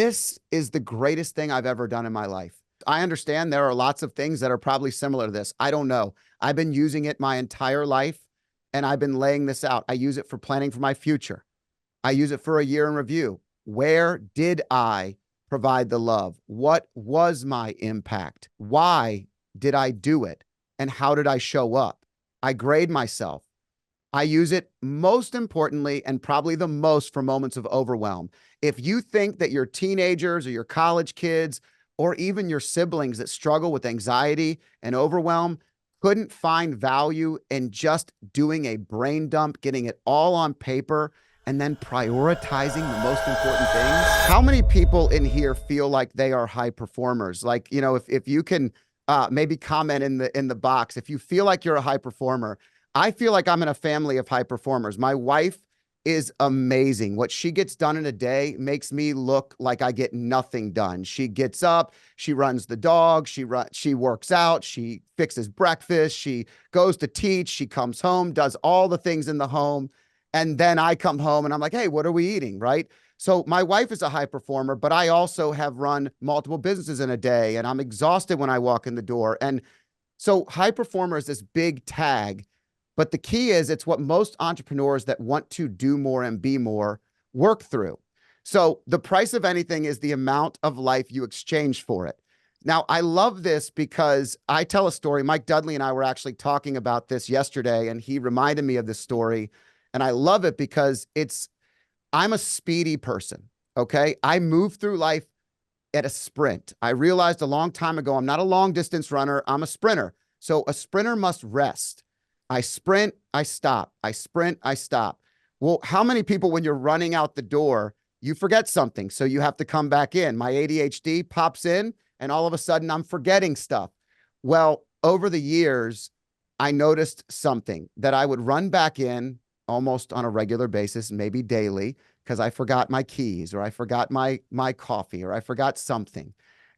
This is the greatest thing I've ever done in my life. I understand there are lots of things that are probably similar to this. I don't know. I've been using it my entire life and I've been laying this out. I use it for planning for my future. I use it for a year in review. Where did I provide the love? What was my impact? Why did I do it? And how did I show up? I grade myself. I use it most importantly and probably the most for moments of overwhelm. If you think that your teenagers or your college kids or even your siblings that struggle with anxiety and overwhelm couldn't find value in just doing a brain dump, getting it all on paper, and then prioritizing the most important things. How many people in here feel like they are high performers? Like, you know, if you can maybe comment in the box, if you feel like you're a high performer. I feel like I'm in a family of high performers. My wife is amazing. What she gets done in a day makes me look like I get nothing done. She gets up, she runs the dog, she works out, she fixes breakfast, she goes to teach, she comes home, does all the things in the home. And then I come home and I'm like, hey, what are we eating? Right? So my wife is a high performer, but I also have run multiple businesses in a day and I'm exhausted when I walk in the door. And so high performer is this big tag. But the key is it's what most entrepreneurs that want to do more and be more work through. So the price of anything is the amount of life you exchange for it. Now, I love this because I tell a story. Mike Dudley and I were actually talking about this yesterday, and he reminded me of this story. And I love it because I'm a speedy person, okay? I move through life at a sprint. I realized a long time ago, I'm not a long distance runner, I'm a sprinter. So a sprinter must rest. I sprint, I stop. I sprint, I stop. Well, how many people, when you're running out the door, you forget something, so you have to come back in? My ADHD pops in, and all of a sudden, I'm forgetting stuff. Well, over the years, I noticed something that I would run back in almost on a regular basis, maybe daily, because I forgot my keys, or I forgot my coffee, or I forgot something.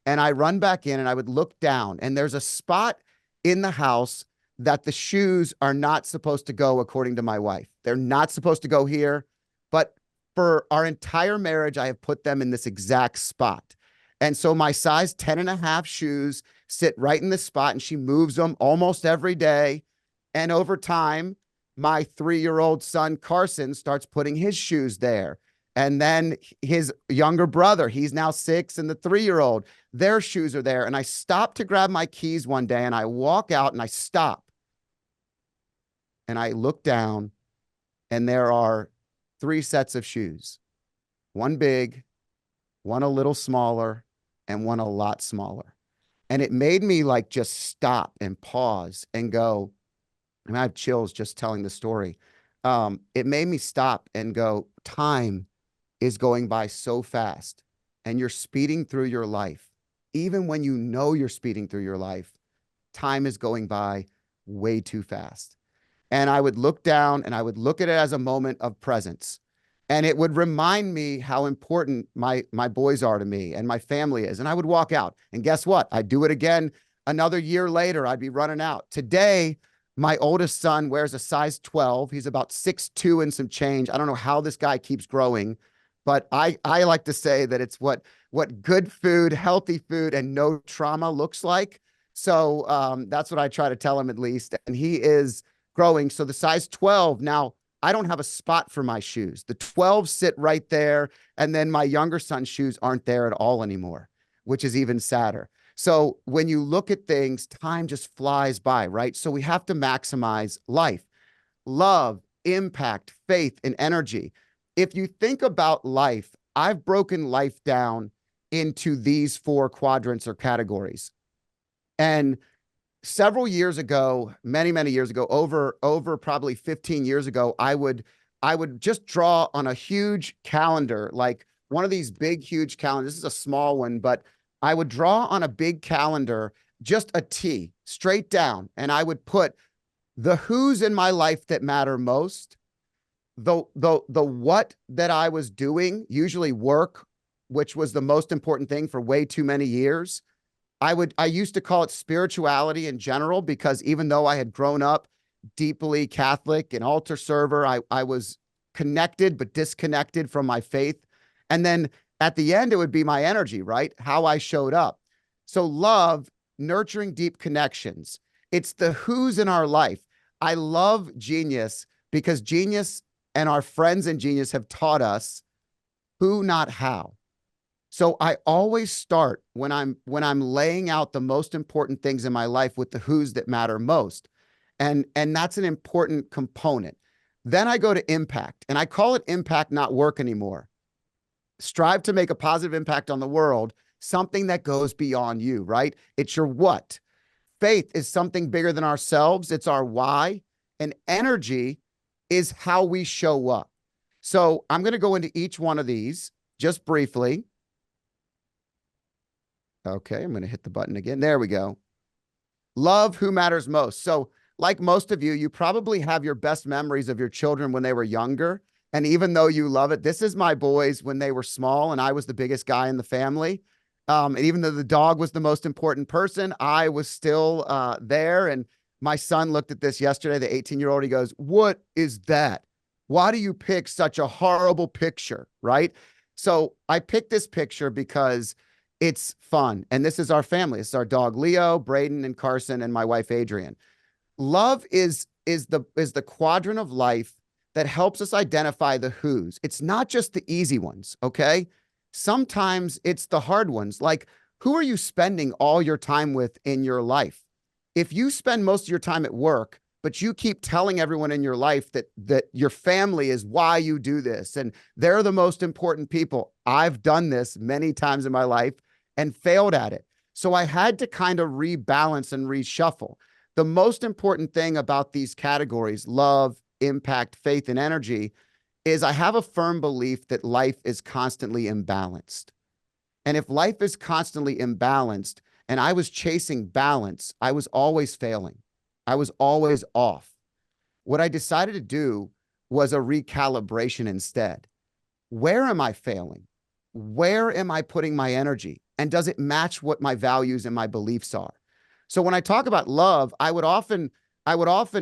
And I run back in, and I would look down, and there's a spot in the house that the shoes are not supposed to go, according to my wife. They're not supposed to go here, but for our entire marriage, I have put them in this exact spot. And so my size 10.5 shoes sit right in this spot, and she moves them almost every day. And over time, my 3-year-old son, Carson, starts putting his shoes there. And then his younger brother, he's now 6, and the 3-year-old, their shoes are there. And I stop to grab my keys one day, and I walk out and I stop. And I look down, and there are 3 sets of shoes. One big, one a little smaller, and one a lot smaller. And it made me like just stop and pause and go, and I have chills just telling the story. It made me stop and go, time is going by so fast, and you're speeding through your life. Even when you know you're speeding through your life, time is going by way too fast. And I would look down and I would look at it as a moment of presence. And it would remind me how important my boys are to me and my family is. And I would walk out. And guess what? I'd do it again another year later. I'd be running out. Today, my oldest son wears a size 12. He's about 6'2" and some change. I don't know how this guy keeps growing, but I like to say that it's what good food, healthy food, and no trauma looks like. So that's what I try to tell him, at least. And he is growing. So the size 12, now I don't have a spot for my shoes. The 12 sit right there. And then my younger son's shoes aren't there at all anymore, which is even sadder. So when you look at things, time just flies by, right? So we have to maximize life, love, impact, faith, and energy. If you think about life, I've broken life down into these 4 quadrants or categories. And several years ago, many years ago, over probably 15 years ago, I would just draw on a huge calendar, like one of these big, huge calendars. This is a small one, but I would draw on a big calendar, just a T straight down. And I would put the who's in my life that matter most, the what that I was doing, usually work, which was the most important thing for way too many years. I used to call it spirituality in general, because even though I had grown up deeply Catholic and altar server, I was connected but disconnected from my faith. And then At the end, it would be my energy, right? How I showed up. So love, nurturing deep connections. It's the who's in our life. I love genius because genius and our friends in genius have taught us who, not how. So I always start when I'm laying out the most important things in my life with the who's that matter most. And that's an important component. Then I go to impact, and I call it impact, not work anymore. Strive to make a positive impact on the world, something that goes beyond you, right? It's your what. Faith is something bigger than ourselves. It's our why. And energy is how we show up. So I'm going to go into each one of these just briefly. Okay, I'm going to hit the button again. There we go. Love who matters most. So, like most of you, you probably have your best memories of your children when they were younger. And even though you love it, this is my boys when they were small and I was the biggest guy in the family. And even though the dog was the most important person, I was still there. And my son looked at this yesterday, the 18-year-old, he goes, "What is that? Why do you pick such a horrible picture?" Right? So I picked this picture because it's fun. And this is our family. It's our dog, Leo, Braden, and Carson, and my wife, Adrian. Love is the quadrant of life that helps us identify the who's. It's not just the easy ones, okay? Sometimes it's the hard ones. Like, who are you spending all your time with in your life? If you spend most of your time at work, but you keep telling everyone in your life that your family is why you do this and they're the most important people. I've done this many times in my life and failed at it. So I had to kind of rebalance and reshuffle. The most important thing about these categories, love, impact, faith, and energy, is I have a firm belief that life is constantly imbalanced. And if life is constantly imbalanced and I was chasing balance, I was always failing. I was always off. What I decided to do was a recalibration instead. Where am I failing? Where am I putting my energy? And does it match what my values and my beliefs are? So when I talk about love, I would often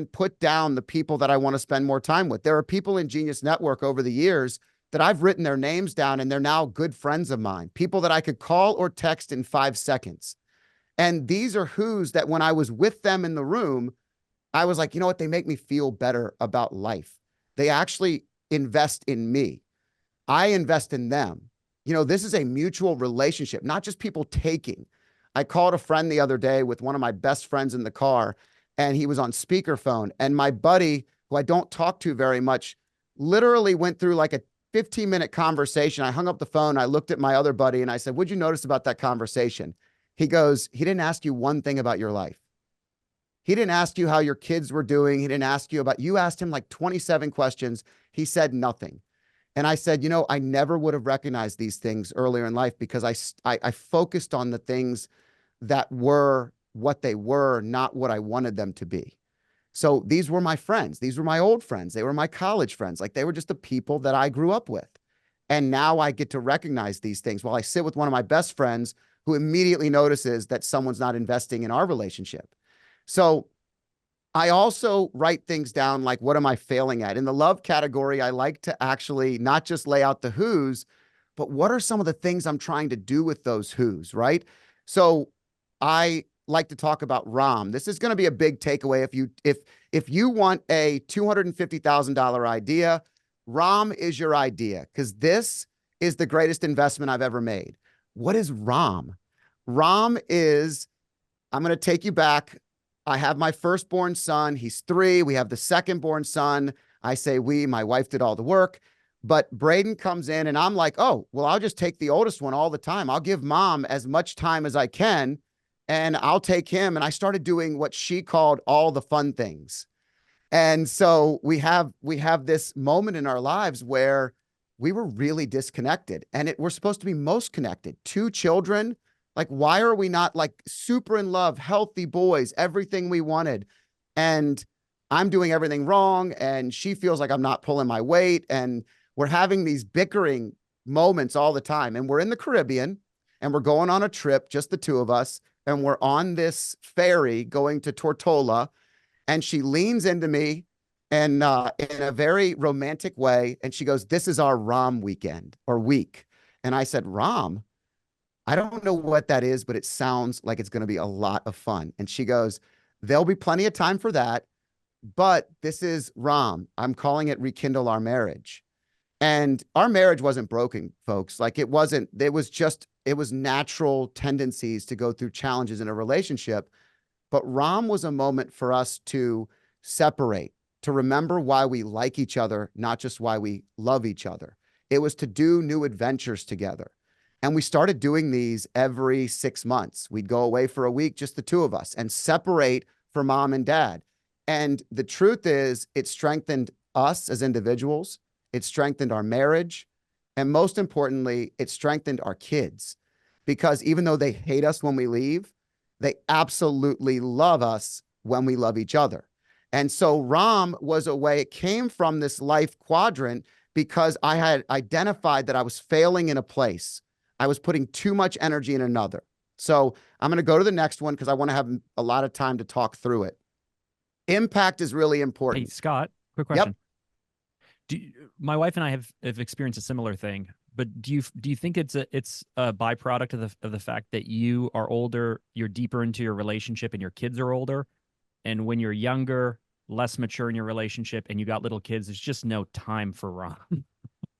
put down the people that I want to spend more time with. There are people in Genius Network over the years that I've written their names down and they're now good friends of mine, people that I could call or text in 5 seconds. And these are who's that when I was with them in the room, I was like, you know what? They make me feel better about life. They actually invest in me. I invest in them. You know, this is a mutual relationship, not just people taking. I called a friend the other day with one of my best friends in the car, and he was on speakerphone. And my buddy, who I don't talk to very much, literally went through like a 15-minute conversation. I hung up the phone. I looked at my other buddy and I said, "What'd you notice about that conversation?" He goes, "He didn't ask you one thing about your life. He didn't ask you how your kids were doing. He didn't ask you about, you asked him like 27 questions. He said nothing." And I said, you know, I never would have recognized these things earlier in life because I focused on the things that were what they were, not what I wanted them to be. So these were my friends. These were my old friends. They were my college friends. Like they were just the people that I grew up with. And now I get to recognize these things while I sit with one of my best friends who immediately notices that someone's not investing in our relationship. So I also write things down like, what am I failing at? In the love category, I like to actually not just lay out the who's, but what are some of the things I'm trying to do with those who's, right? So I like to talk about ROM. This is going to be a big takeaway. If you want a $250,000 idea, ROM is your idea because this is the greatest investment I've ever made. What is ROM? ROM is, I'm going to take you back. I have my firstborn son. He's 3. We have the second-born son. I say we, my wife did all the work. But Braden comes in and I'm like, oh, well, I'll just take the oldest one all the time. I'll give mom as much time as I can and I'll take him. And I started doing what she called all the fun things. And so we have this moment in our lives where we were really disconnected and we're supposed to be most connected. 2 children. Like, why are we not like super in love, healthy boys, everything we wanted? And I'm doing everything wrong. And she feels like I'm not pulling my weight. And we're having these bickering moments all the time. And we're in the Caribbean and we're going on a trip, just the 2 of us. And we're on this ferry going to Tortola. And she leans into me and in a very romantic way. And she goes, "This is our ROM weekend or week." And I said, Rom, I don't know what that is, but it sounds like it's going to be a lot of fun. And she goes, there'll be plenty of time for that. But this is Rom. I'm calling it Rekindle Our Marriage. And our marriage wasn't broken, folks. Like it wasn't, it was natural tendencies to go through challenges in a relationship. But Rom was a moment for us to separate, to remember why we like each other, not just why we love each other. It was to do new adventures together. And we started doing these every 6 months. We'd go away for a week, just the two of us, and separate for mom and dad. And the truth is, it strengthened us as individuals. It strengthened our marriage. And most importantly, it strengthened our kids, because even though they hate us when we leave, they absolutely love us when we love each other. And so Rom was a way, it came from this life quadrant because I had identified that I was failing in a place. I was putting too much energy in another. So I'm going to go to the next one because I want to have a lot of time to talk through it. Impact is really important. Hey, Scott, quick question. My wife and I have experienced a similar thing, but do you think it's a byproduct of the fact that you are older, you're deeper into your relationship, and your kids are older, and when you're younger, less mature in your relationship, and you got little kids, there's just no time for Ron.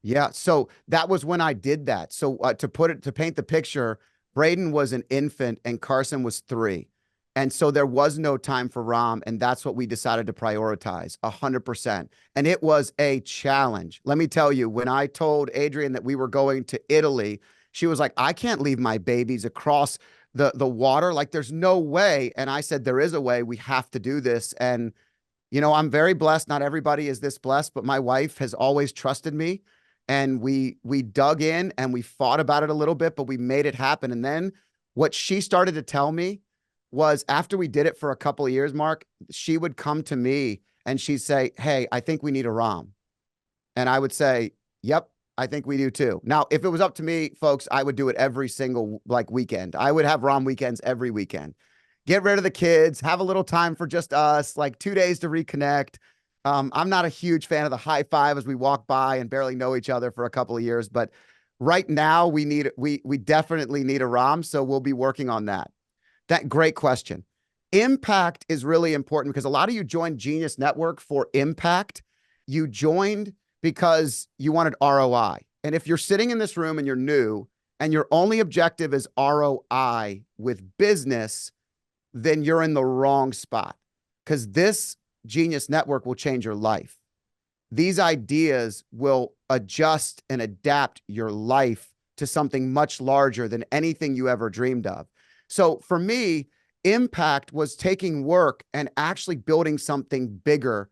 Yeah, so that was when I did that. So to paint the picture, Braden was an infant and Carson was 3. And so there was no time for Rom, and that's what we decided to prioritize 100%. And it was a challenge. Let me tell you, when I told Adrian that we were going to Italy, she was like, I can't leave my babies across the water. Like, there's no way. And I said, there is a way. We have to do this. And, you know, I'm very blessed. Not everybody is this blessed, but my wife has always trusted me. And we dug in and we fought about it a little bit, but we made it happen. And then what she started to tell me was, after we did it for a couple of years, Mark, she would come to me and she'd say, hey, I think we need a Rom. And I would say, yep, I think we do too. Now, if it was up to me, folks, I would do it every single weekend. I would have Rom weekends every weekend. Get rid of the kids, have a little time for just us, like 2 days to reconnect. I'm not a huge fan of the high five as we walk by and barely know each other for a couple of years, but right now we definitely need a Rom. So we'll be working on that. That great question. Impact is really important because a lot of you joined Genius Network for impact. You joined because you wanted ROI. And if you're sitting in this room and you're new and your only objective is ROI with business, then you're in the wrong spot, because this Genius Network will change your life. These ideas will adjust and adapt your life to something much larger than anything you ever dreamed of. So for me, impact was taking work and actually building something bigger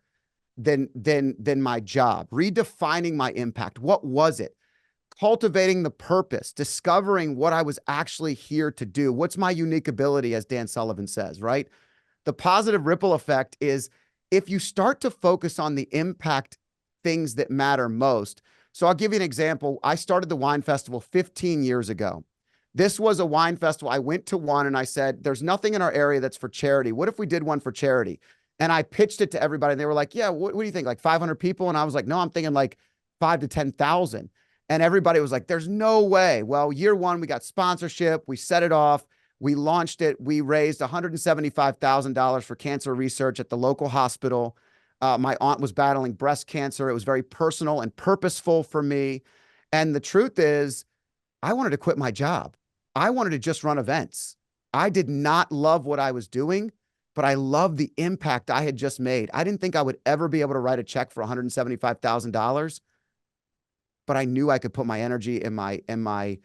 than my job, redefining my impact. What was it? Cultivating the purpose, discovering what I was actually here to do. What's my unique ability, as Dan Sullivan says, right? The positive ripple effect is if you start to focus on the impact things that matter most. So I'll give you an example. I started the wine festival 15 years ago. This was a wine festival. I went to one and I said, there's nothing in our area that's for charity. What if we did one for charity? And I pitched it to everybody and they were like, yeah, what do you think? Like 500 people? And I was like, no, I'm thinking like 5 to 10,000. And everybody was like, there's no way. Well, year one, we got sponsorship. We set it off. We launched it. We raised $175,000 for cancer research at the local hospital. My aunt was battling breast cancer. It was very personal and purposeful for me. And the truth is, I wanted to quit my job. I wanted to just run events. I did not love what I was doing, but I loved the impact I had just made. I didn't think I would ever be able to write a check for $175,000, but I knew I could put my energy and my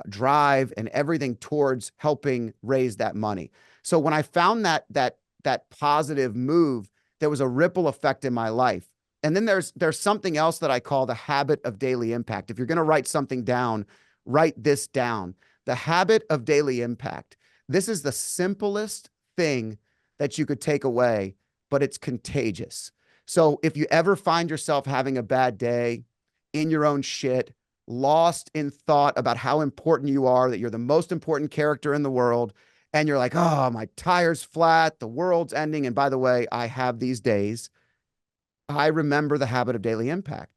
drive and everything towards helping raise that money. So when I found that positive move, there was a ripple effect in my life. And then there's something else that I call the habit of daily impact. If you're going to write something down, write this down. The habit of daily impact. This is the simplest thing that you could take away, but it's contagious. So if you ever find yourself having a bad day, in your own shit, lost in thought about how important you are, that you're the most important character in the world, and you're like, oh, my tire's flat, the world's ending. And by the way, I have these days. I remember the habit of daily impact.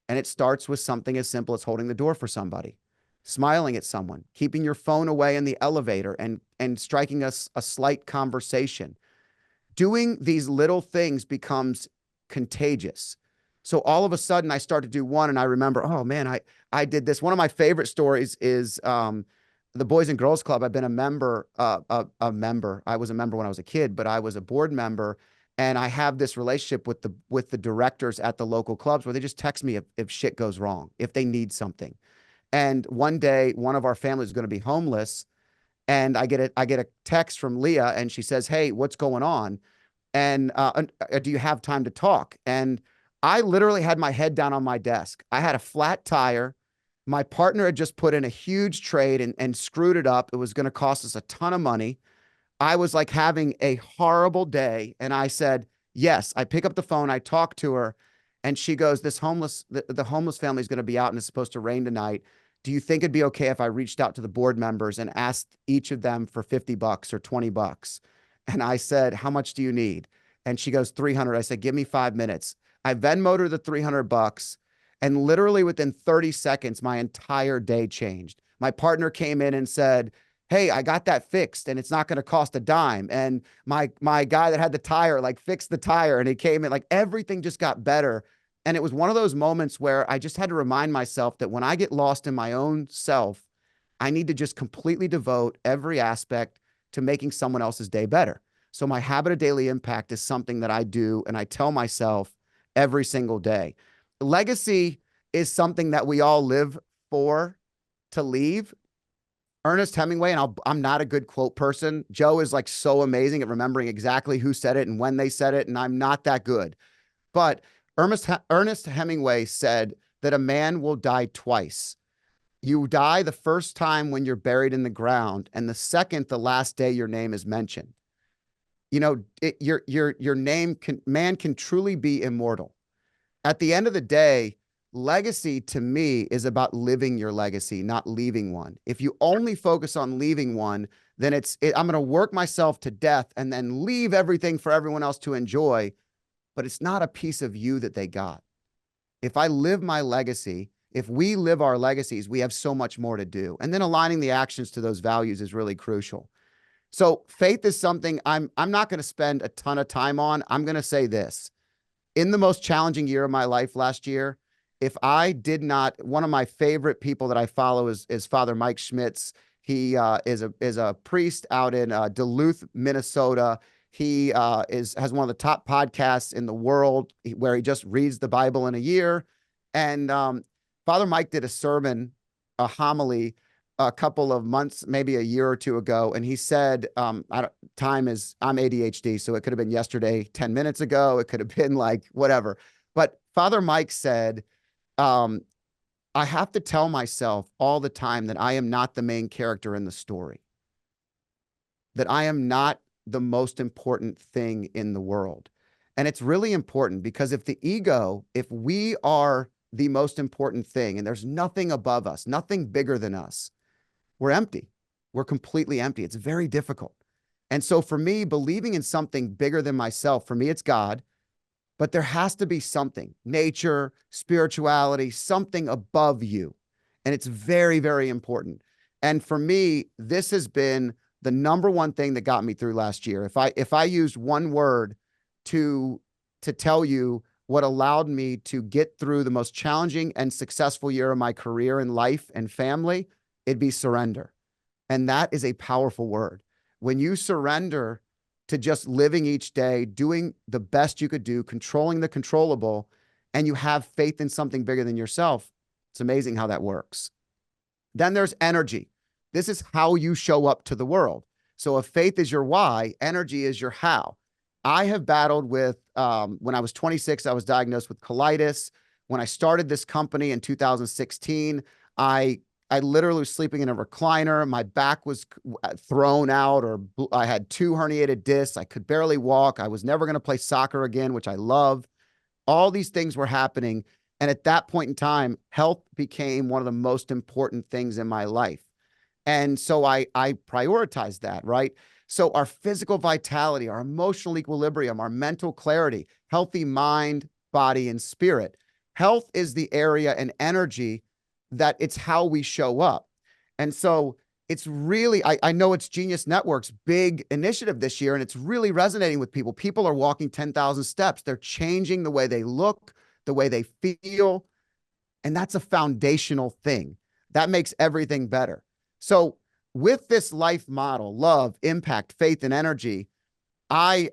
And it starts with something as simple as holding the door for somebody. smiling at someone, keeping your phone away in the elevator and striking us a slight conversation. Doing these little things becomes contagious. So all of a sudden I start to do one and I remember, oh man, I did this. One of my favorite stories is the Boys and Girls Club. I've been a member, a member. I was a member when I was a kid, but I was a board member. And I have this relationship with the directors at the local clubs where they just text me if shit goes wrong, if they need something. And one day, one of our families is going to be homeless, and I get a text from Leah, and she says, "Hey, what's going on? And do you have time to talk?" And I literally had my head down on my desk. I had a flat tire. My partner had just put in a huge trade and screwed it up. It was going to cost us a ton of money. I was like having a horrible day. And I said, yes. I pick up the phone. I talk to her, and she goes, the homeless family is going to be out and it's supposed to rain tonight. Do you think it'd be okay if I reached out to the board members and asked each of them for $50 or $20? And I said, how much do you need? And she goes, 300. I said, give me 5 minutes. I Venmo'd her the $300, and literally within 30 seconds, my entire day changed. My partner came in and said, hey, I got that fixed and it's not going to cost a dime. And my guy that had the tire, like, fixed the tire, and he came in, like, everything just got better. And it was one of those moments where I just had to remind myself that when I get lost in my own self, I need to just completely devote every aspect to making someone else's day better. So my habit of daily impact is something that I do, and I tell myself every single day. Legacy is something that we all live for to leave. Ernest Hemingway, and I'm not a good quote person. Joe is like so amazing at remembering exactly who said it and when they said it, and I'm not that good. But Ernest Hemingway said that a man will die twice. You die the first time when you're buried in the ground, and the second, the last day your name is mentioned. You know, your name man can truly be immortal. At the end of the day, legacy to me is about living your legacy, not leaving one. If you only focus on leaving one, then I'm going to work myself to death and then leave everything for everyone else to enjoy, but it's not a piece of you that they got. If I live my legacy, if we live our legacies, we have so much more to do. And then aligning the actions to those values is really crucial. So faith is something I'm not going to spend a ton of time on. I'm going to say this. In the most challenging year of my life last year, if I did not, one of my favorite people that I follow is Father Mike Schmitz. He is a priest out in Duluth, Minnesota. He has one of the top podcasts in the world where he just reads the Bible in a year. And Father Mike did a sermon, a homily, a couple of months, maybe a year or two ago. And he said, I'm ADHD, so it could have been yesterday, 10 minutes ago. It could have been like whatever. But Father Mike said, I have to tell myself all the time that I am not the main character in the story, that I am not the most important thing in the world. And it's really important because if we are the most important thing and there's nothing above us, nothing bigger than us, we're empty. We're completely empty. It's very difficult. And so for me, believing in something bigger than myself, for me, it's God, but there has to be something, nature, spirituality, something above you. And it's very, very important. And for me, this has been the number one thing that got me through last year. If I used one word to tell you what allowed me to get through the most challenging and successful year of my career and life and family, it'd be surrender. And that is a powerful word. When you surrender to just living each day, doing the best you could do, controlling the controllable, and you have faith in something bigger than yourself, it's amazing how that works. Then there's energy. This is how you show up to the world. So if faith is your why, energy is your how. I have battled with, when I was 26, I was diagnosed with colitis. When I started this company in 2016, I literally was sleeping in a recliner. My back was thrown out, or I had 2 herniated discs. I could barely walk. I was never going to play soccer again, which I love. All these things were happening. And at that point in time, health became one of the most important things in my life. And so I prioritized that, right? So our physical vitality, our emotional equilibrium, our mental clarity, healthy mind, body, and spirit. Health is the area and energy that it's how we show up. And so it's really, I know it's Genius Network's big initiative this year, and it's really resonating with people. People are walking 10,000 steps. They're changing the way they look, the way they feel. And that's a foundational thing that makes everything better. So with this life model, love, impact, faith, and energy, I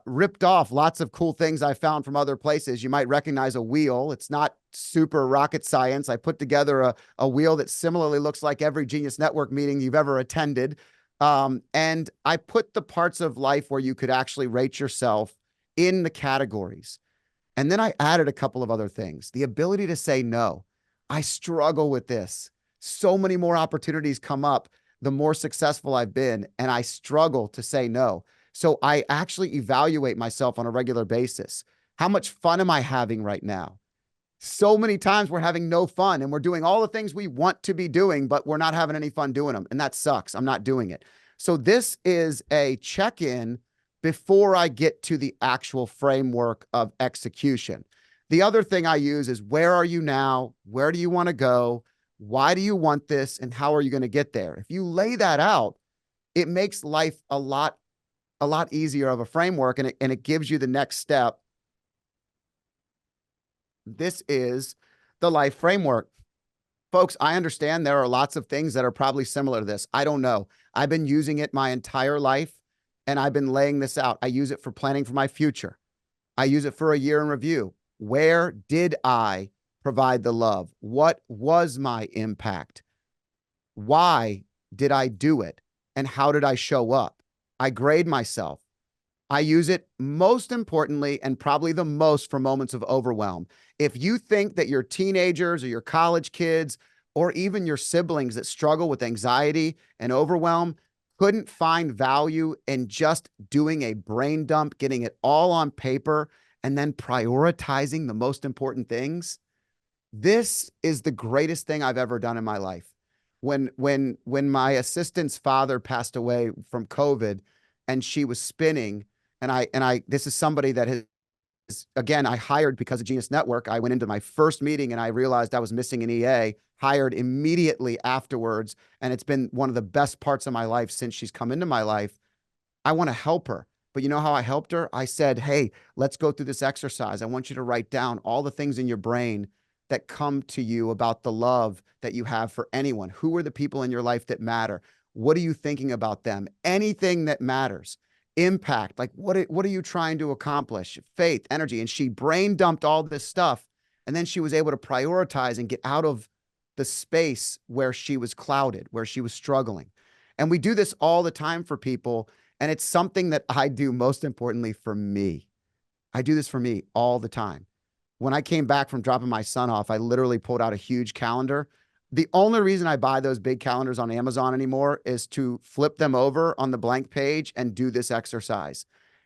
ripped off lots of cool things I found from other places. You might recognize a wheel. It's not super rocket science. I put together a wheel that similarly looks like every Genius Network meeting you've ever attended. And I put the parts of life where you could actually rate yourself in the categories. And then I added a couple of other things. The ability to say no. I struggle with this. So many more opportunities come up the more successful I've been, and I struggle to say no. So I actually evaluate myself on a regular basis. How much fun am I having right now? So many times we're having no fun and we're doing all the things we want to be doing, but we're not having any fun doing them. And that sucks. I'm not doing it. So this is a check-in before I get to the actual framework of execution. The other thing I use is, where are you now? Where do you want to go? Why do you want this? And how are you going to get there? If you lay that out, it makes life a lot easier of a framework, and it gives you the next step. This is the life framework. Folks, I understand there are lots of things that are probably similar to this. I don't know. I've been using it my entire life, and I've been laying this out. I use it for planning for my future. I use it for a year in review. Where did I provide the love? What was my impact? Why did I do it? And how did I show up? I grade myself. I use it most importantly, and probably the most, for moments of overwhelm. If you think that your teenagers or your college kids or even your siblings that struggle with anxiety and overwhelm couldn't find value in just doing a brain dump, getting it all on paper, and then prioritizing the most important things, this is the greatest thing I've ever done in my life. When my assistant's father passed away from COVID, and she was spinning, and this is somebody that has, again, I hired because of Genius Network. I went into my first meeting and I realized I was missing an EA, hired immediately afterwards. And it's been one of the best parts of my life since she's come into my life. I want to help her. But you know how I helped her? I said, hey, let's go through this exercise. I want you to write down all the things in your brain that come to you about the love that you have for anyone. Who are the people in your life that matter? What are you thinking about them? Anything that matters. Impact, like what are you trying to accomplish? Faith, energy. And she brain dumped all this stuff. And then she was able to prioritize and get out of the space where she was clouded, where she was struggling. And we do this all the time for people. And it's something that I do most importantly for me. I do this for me all the time. When I came back from dropping my son off, I literally pulled out a huge calendar. The only reason I buy those big calendars on Amazon anymore is to flip them over on the blank page and do this exercise.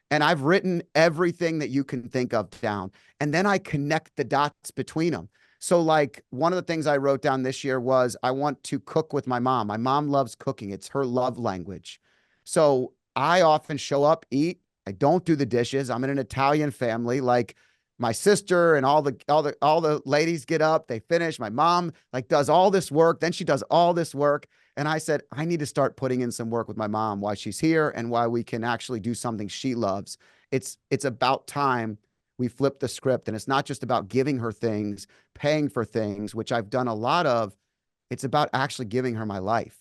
And I've written everything that you can think of down. And then I connect the dots between them. So like one of the things I wrote down this year was, I want to cook with my mom. My mom loves cooking. It's her love language. So I often show up, eat. I don't do the dishes. I'm in an Italian family. Like, my sister and all the ladies get up, they finish. My mom like does all this work. Then she does all this work. And I said, I need to start putting in some work with my mom while she's here and while we can actually do something she loves. It's about time we flip the script. And it's not just about giving her things, paying for things, which I've done a lot of. It's about actually giving her my life.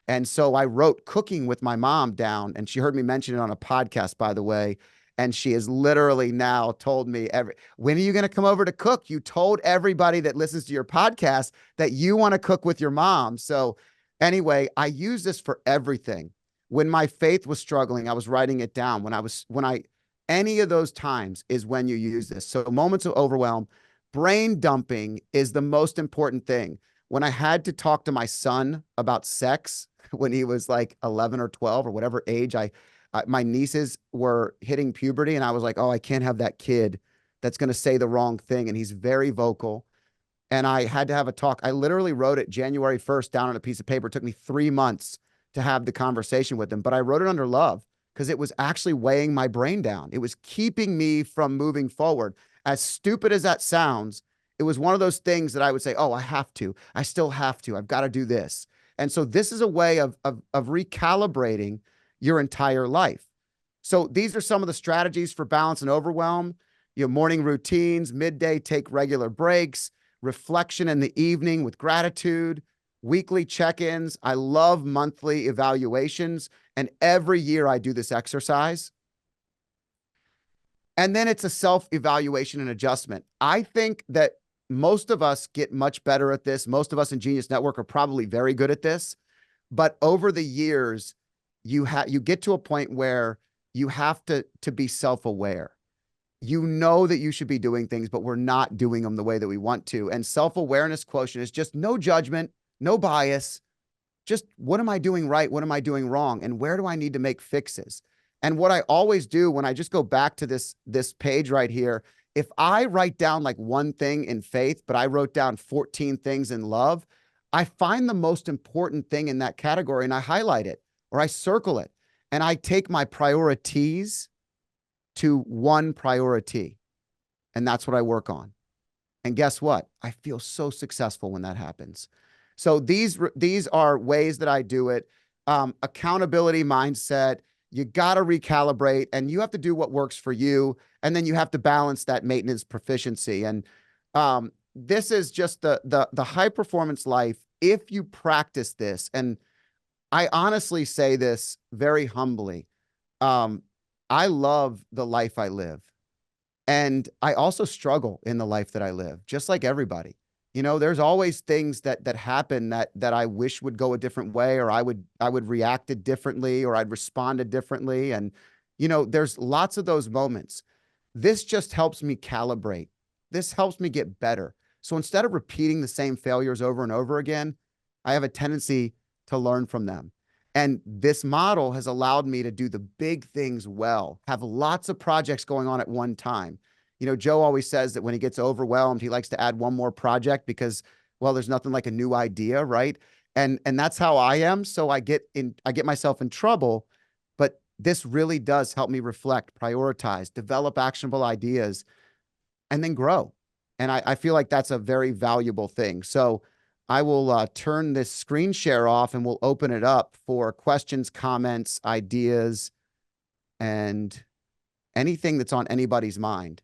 And so I wrote cooking with my mom down, and she heard me mention it on a podcast, by the way. And she has literally now told me, when are you going to come over to cook? You told everybody that listens to your podcast that you want to cook with your mom. So anyway, I use this for everything. When my faith was struggling, I was writing it down. Any of those times is when you use this. So moments of overwhelm, brain dumping is the most important thing. When I had to talk to my son about sex, when he was like 11 or 12 or whatever age, my nieces were hitting puberty, and I was like, oh, I can't have that kid that's going to say the wrong thing. And he's very vocal. And I had to have a talk. I literally wrote it January 1st down on a piece of paper. It took me 3 months to have the conversation with him, but I wrote it under love because it was actually weighing my brain down. It was keeping me from moving forward. As stupid as that sounds, it was one of those things that I would say, oh, I still have to, I've got to do this. And so this is a way of recalibrating your entire life. So these are some of the strategies for balance and overwhelm. Your morning routines, midday, take regular breaks, reflection in the evening with gratitude, weekly check-ins. I love monthly evaluations. And every year I do this exercise. And then it's a self-evaluation and adjustment. I think that most of us get much better at this. Most of us in Genius Network are probably very good at this. But over the years, you get to a point where you have to be self-aware. You know that you should be doing things, but we're not doing them the way that we want to. And self-awareness quotient is just no judgment, no bias. Just what am I doing right? What am I doing wrong? And where do I need to make fixes? And what I always do when I just go back to this page right here, if I write down like one thing in faith, but I wrote down 14 things in love, I find the most important thing in that category and I highlight it or I circle it and I take my priorities to one priority. And that's what I work on. And guess what? I feel so successful when that happens. So these are ways that I do it. Accountability mindset. You got to recalibrate and you have to do what works for you. And then you have to balance that maintenance proficiency. And this is just the high performance life. If you practice this, and I honestly say this very humbly, I love the life I live. And I also struggle in the life that I live, just like everybody. You know, there's always things that happen that I wish would go a different way, or I would react it differently, or I'd responded differently. And, you know, there's lots of those moments. This just helps me calibrate. This helps me get better. So instead of repeating the same failures over and over again, I have a tendency to learn from them. And this model has allowed me to do the big things well, have lots of projects going on at one time. You know, Joe always says that when he gets overwhelmed, he likes to add one more project because, well, there's nothing like a new idea, right? And that's how I am. So I get myself in trouble, but this really does help me reflect, prioritize, develop actionable ideas, and then grow. And I feel like that's a very valuable thing. So I will turn this screen share off and we'll open it up for questions, comments, ideas, and anything that's on anybody's mind.